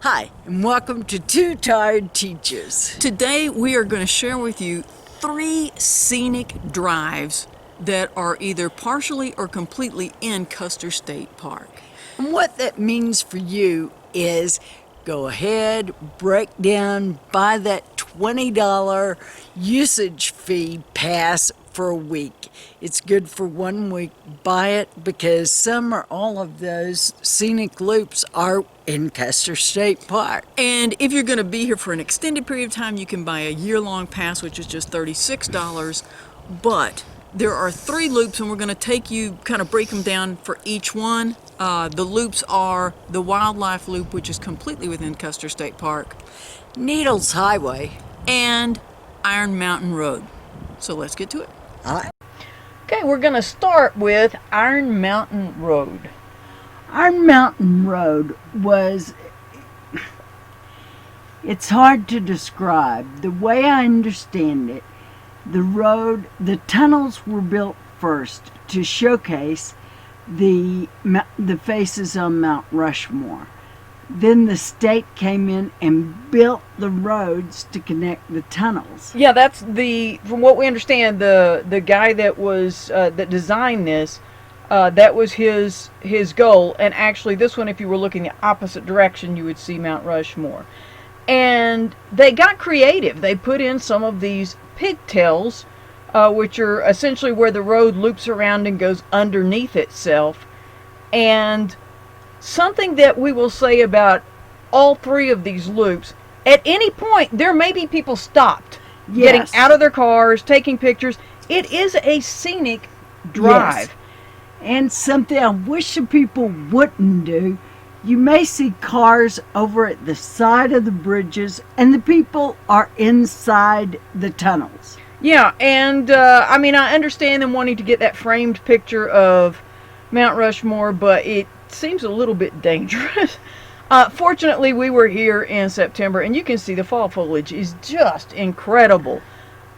Hi, and welcome to Two Tired Teachers. Today we are going to share with you 3 scenic drives that are either partially or completely in Custer State Park. And what that means for you is go ahead, break down, buy that $20 usage fee pass for a week. It's good for 1 week. Buy it because some or all of those scenic loops are in Custer State Park. And if you're going to be here for an extended period of time, you can buy a year-long pass, which is just $36. But there are 3 loops, and we're going to take you, kind of break them down for each one. The loops are the Wildlife Loop, which is completely within Custer State Park, Needles Highway, and Iron Mountain Road. So let's get to it. Okay, we're going to start with Iron Mountain Road. Iron Mountain Road it's hard to describe. The way I understand it, the tunnels were built first to showcase the faces on Mount Rushmore. Then the state came in and built the roads to connect the tunnels. Yeah, that's from what we understand, the guy that was that designed this, that was his goal. And actually, this one, if you were looking the opposite direction, you would see Mount Rushmore. And they got creative. They put in some of these pigtails, which are essentially where the road loops around and goes underneath itself. And something that we will say about all 3 of these loops, at any point there may be people stopped, getting out of their cars, taking pictures. It is a scenic drive. Yes. And something I wish the people wouldn't do, you may see cars over at the side of the bridges and the people are inside the tunnels. Yeah, and I mean, I understand them wanting to get that framed picture of Mount Rushmore, but it seems a little bit dangerous. Fortunately, we were here in September, and you can see the fall foliage is just incredible.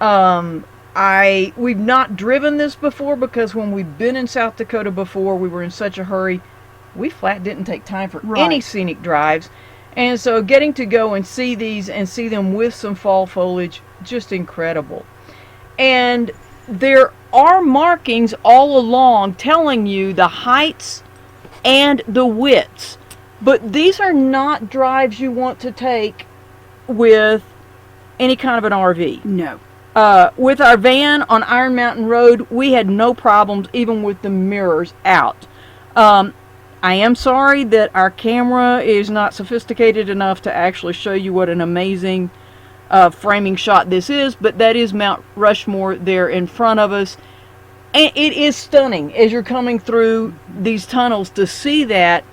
We've not driven this before because when we've been in South Dakota before, we were in such a hurry. We flat didn't take time for any scenic drives. And so getting to go and see these and see them with some fall foliage, just incredible. And there are markings all along telling you the heights and the widths, but these are not drives you want to take with any kind of an RV. No. With our van on Iron Mountain Road, we had no problems even with the mirrors out. I am sorry that our camera is not sophisticated enough to actually show you what an amazing framing shot this is, but that is Mount Rushmore there in front of us. And it is stunning as you're coming through these tunnels to see that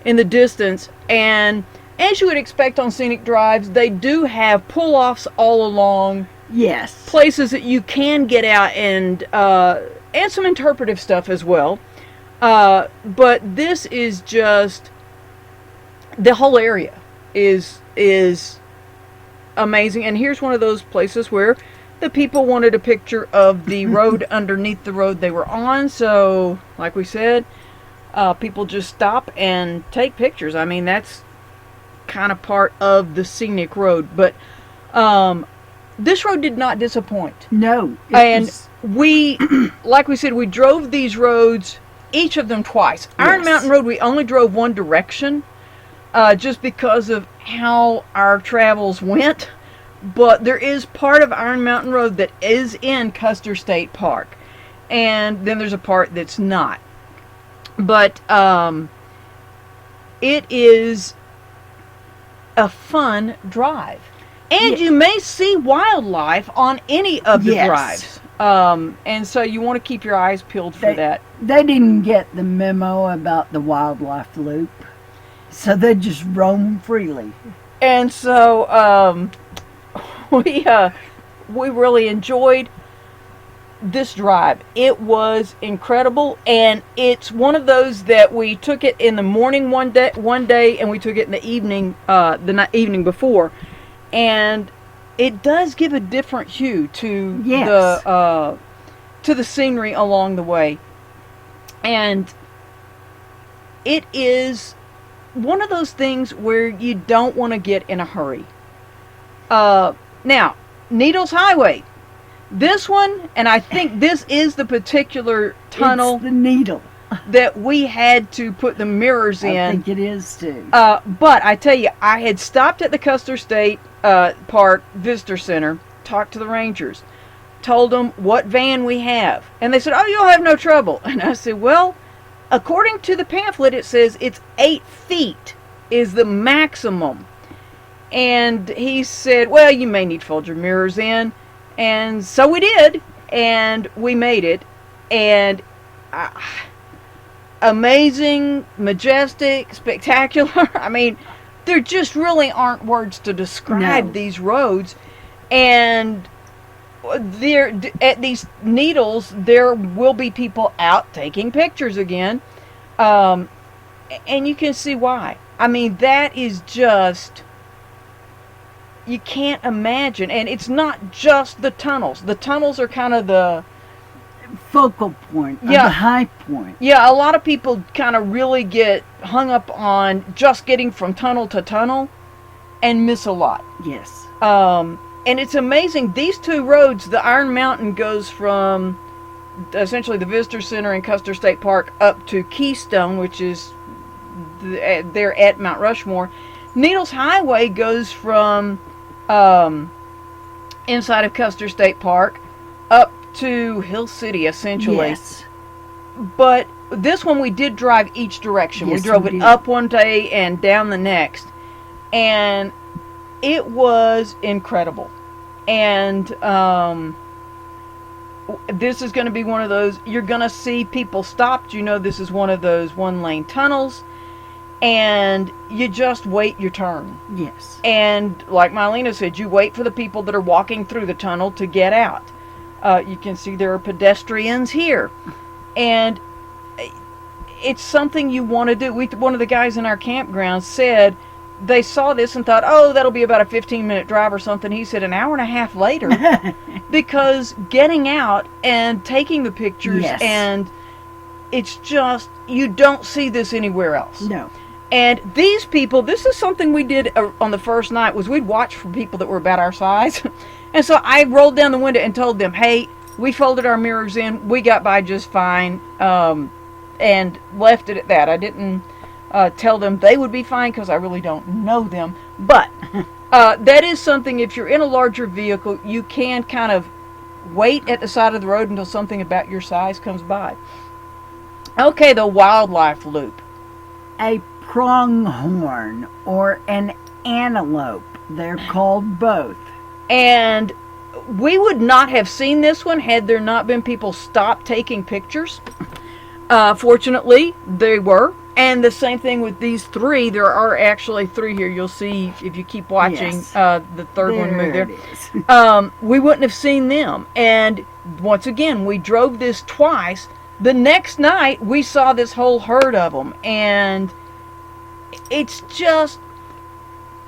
in the distance. And as you would expect on scenic drives, they do have pull-offs all along. Yes. Places that you can get out and some interpretive stuff as well. But this is just, the whole area is amazing. And here's one of those places where the people wanted a picture of the road underneath the road they were on. So, like we said, people just stop and take pictures. I mean, that's kind of part of the scenic road. But this road did not disappoint. No. We, like we said, we drove these roads, each of them twice. Iron Mountain Road, we only drove one direction, just because of how our travels went. But there is part of Iron Mountain Road that is in Custer State Park. And then there's a part that's not. But it is a fun drive. And you may see wildlife on any of the drives. And so you want to keep your eyes peeled for that. They didn't get the memo about the wildlife loop, so they just roam freely. And so we really enjoyed this drive. It was incredible, and it's one of those that we took it in the morning one day, and we took it in the evening, evening before, and it does give a different hue to the scenery along the way, and it is one of those things where you don't want to get in a hurry. Now, Needles Highway. This one, and I think this is the particular tunnel. It's the needle. That we had to put the mirrors in. I think it is too. But I tell you, I had stopped at the Custer State Park Visitor Center, talked to the rangers, told them what van we have. And they said, oh, you'll have no trouble. And I said, well, according to the pamphlet, it says it's 8 feet is the maximum. And he said, well, you may need to fold your mirrors in. And so we did, and we made it. And amazing, majestic, spectacular. I mean, there just really aren't words to describe these roads. And there, at these needles, there will be people out taking pictures again. And you can see why. I mean, that is just, you can't imagine. And it's not just the tunnels. The tunnels are kind of the focal point, the high point. Yeah, a lot of people kind of really get hung up on just getting from tunnel to tunnel and miss a lot. Yes. And it's amazing, these two roads, the Iron Mountain goes from essentially the Visitor Center in Custer State Park up to Keystone, which is there at Mount Rushmore. Needles Highway goes from inside of Custer State Park up to Hill City, essentially. Yes. But this one we did drive each direction. Yes, we drove we it did. up one day and down the next. And it was incredible. And this is going to be one of those, you're going to see people stopped. You know, this is one of those 1-lane tunnels. And you just wait your turn. Yes. And like MiLena said, you wait for the people that are walking through the tunnel to get out. You can see there are pedestrians here. And it's something you want to do. One of the guys in our campground said they saw this and thought, oh, that'll be about a 15-minute drive or something. He said an hour and a half later. Because getting out and taking the pictures, and it's just, you don't see this anywhere else. No. And these people, this is something we did on the first night, was we'd watch for people that were about our size. And so I rolled down the window and told them, hey, we folded our mirrors in, we got by just fine, and left it at that. I didn't tell them they would be fine because I really don't know them. But that is something, if you're in a larger vehicle, you can kind of wait at the side of the road until something about your size comes by. Okay, the wildlife loop. A pronghorn or an antelope. They're called both. And we would not have seen this one had there not been people stop taking pictures. Fortunately, they were. And the same thing with these three. There are actually 3 here. You'll see if you keep watching the third one move there. It is. We wouldn't have seen them. And once again, we drove this twice. The next night, we saw this whole herd of them. And it's just,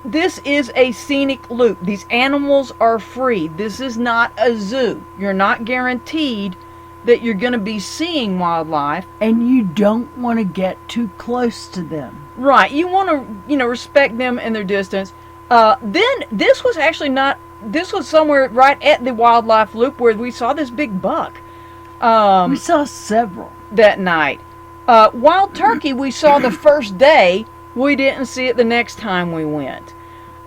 this is a scenic loop. These animals are free. This is not a zoo. You're not guaranteed that you're going to be seeing wildlife. And you don't want to get too close to them. Right. You want to, respect them and their distance. Then this was actually not, this was somewhere right at the wildlife loop where we saw this big buck. We saw several. That night. Wild turkey we saw the first day. We didn't see it the next time we went.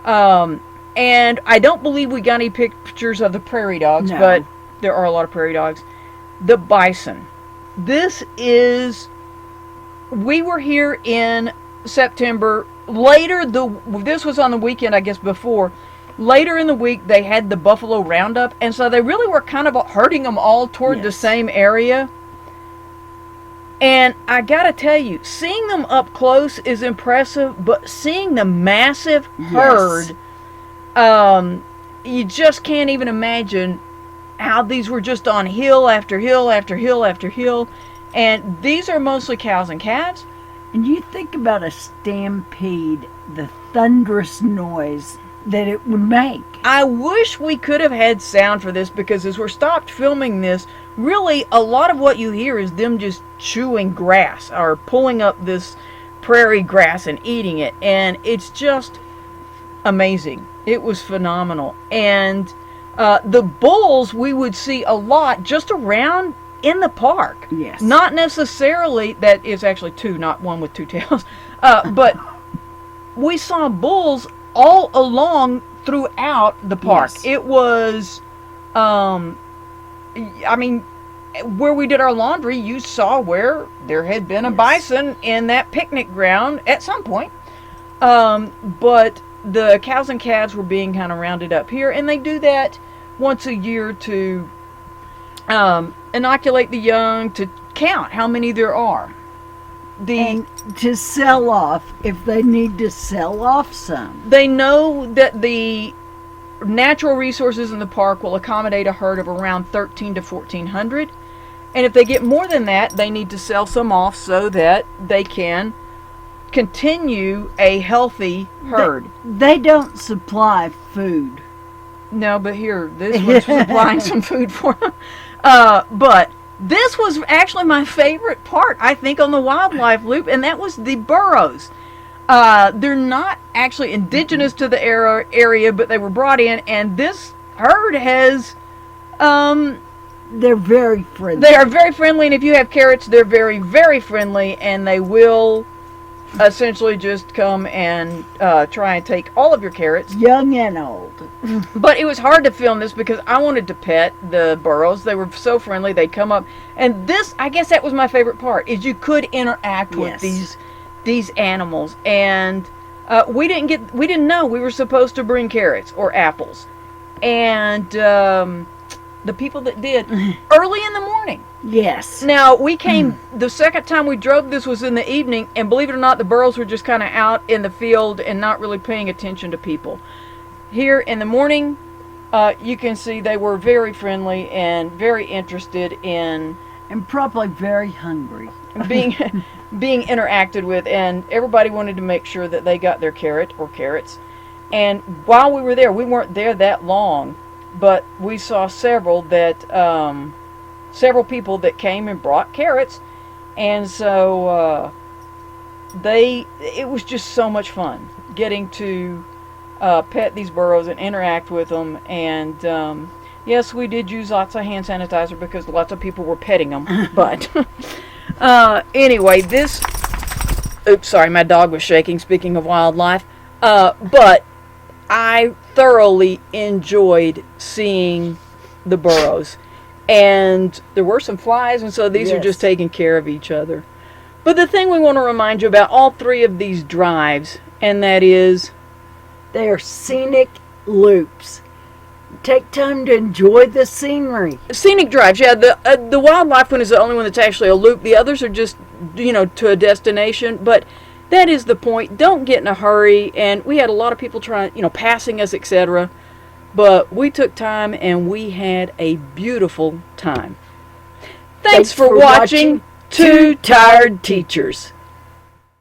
And I don't believe we got any pictures of the prairie dogs, but there are a lot of prairie dogs. The bison. This is, we were here in September. Later, this was on the weekend, I guess, before. Later in the week, they had the buffalo roundup, and so they really were kind of herding them all toward the same area. And I gotta tell you, seeing them up close is impressive, but seeing the massive herd, you just can't even imagine how these were just on hill after hill after hill after hill. And these are mostly cows and calves. And you think about a stampede, the thunderous noise that it would make. I wish we could have had sound for this, because as we're stopped filming this, really a lot of what you hear is them just chewing grass or pulling up this prairie grass and eating it, and it's just amazing. It was phenomenal. And the bulls we would see a lot just around in the park. Yes. Not necessarily, that is actually two, not one with two tails, but we saw bulls all along throughout the park. Yes. It was, I mean, where we did our laundry, you saw where there had been a bison in that picnic ground at some point. But the cows and calves were being kind of rounded up here, and they do that once a year to inoculate the young, to count how many there are. And to sell off, if they need to sell off some. They know that the natural resources in the park will accommodate a herd of around 13 to 1,400. And if they get more than that, they need to sell some off so that they can continue a healthy herd. They don't supply food. No, but here, this one's supplying some food for them. But this was actually my favorite part, I think, on the wildlife loop, and that was the burros. They're not actually indigenous to the area, but they were brought in, and this herd has... They're very friendly. They are very friendly, and if you have carrots, they're very, very friendly, and they will essentially just come and try and take all of your carrots. Young and old. But it was hard to film this because I wanted to pet the burros. They were so friendly. They'd come up, and this, I guess that was my favorite part, is you could interact with these animals. And we didn't know we were supposed to bring carrots or apples, and the people that did, early in the morning. Yes. Now, we came, the second time we drove, this was in the evening, and believe it or not, the burros were just kind of out in the field and not really paying attention to people. Here in the morning, you can see they were very friendly and very interested in... And probably very hungry. being interacted with, and everybody wanted to make sure that they got their carrot or carrots. And while we were there, we weren't there that long, but we saw several people that came and brought carrots, and so it was just so much fun getting to pet these burros and interact with them. And yes, we did use lots of hand sanitizer because lots of people were petting them. But anyway, oops, sorry, my dog was shaking, speaking of wildlife. But I thoroughly enjoyed seeing the burros. And there were some flies, and so these are just taking care of each other. But the thing we want to remind you about all three of these drives, and that is... They are scenic loops. Take time to enjoy the scenery. Scenic drives, yeah. The wildlife one is the only one that's actually a loop. The others are just, to a destination. But that is the point. Don't get in a hurry. And we had a lot of people trying, passing us, etc. But we took time and we had a beautiful time. Thanks for watching Two Tired Teachers.